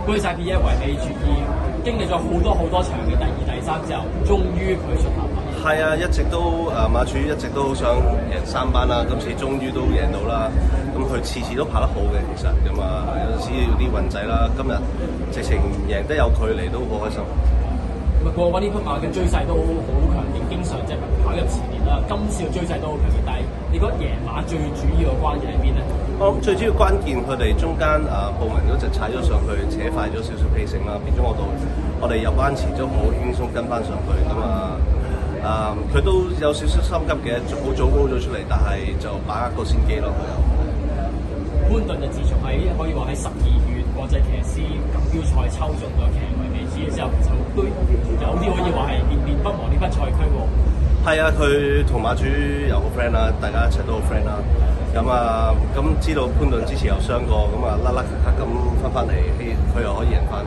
居晒 P1 為美主義，經歷咗好多場嘅第二、第三之後，終於佢出頭啦。係啊，一直都馬主一直都好想贏3班啦，今次終於都贏到啦。咁佢次次都跑得好嘅，其實咁啊，有陣時要啲運仔啦。今日直情贏得有距離，都好開心。咁啊，過往呢匹馬嘅追勢都好強勁，經常即係跑入前列啦。今次嘅追勢都好強勁，但係你覺得贏馬最主要嘅關鍵喺邊咧？我諗最主要關鍵，佢哋中間布文嗰隻踩咗上去，扯快咗少少 pacing 啦，變咗我哋入彎前都好輕鬆跟翻上去咁啊。佢都有少少心急嘅，好早高咗出嚟，但係就把握個先機咯。潘頓就自從可以話喺12月國際騎師錦標賽抽中咗騎為美之後，就都有啲可以話係念念不忘呢筆賽區喎。係啊，佢同馬主又好 friend 啦，大家一齊都好 friend 啦。咁知道潘頓之前有傷過，咁甩咁翻嚟，佢又可以贏翻。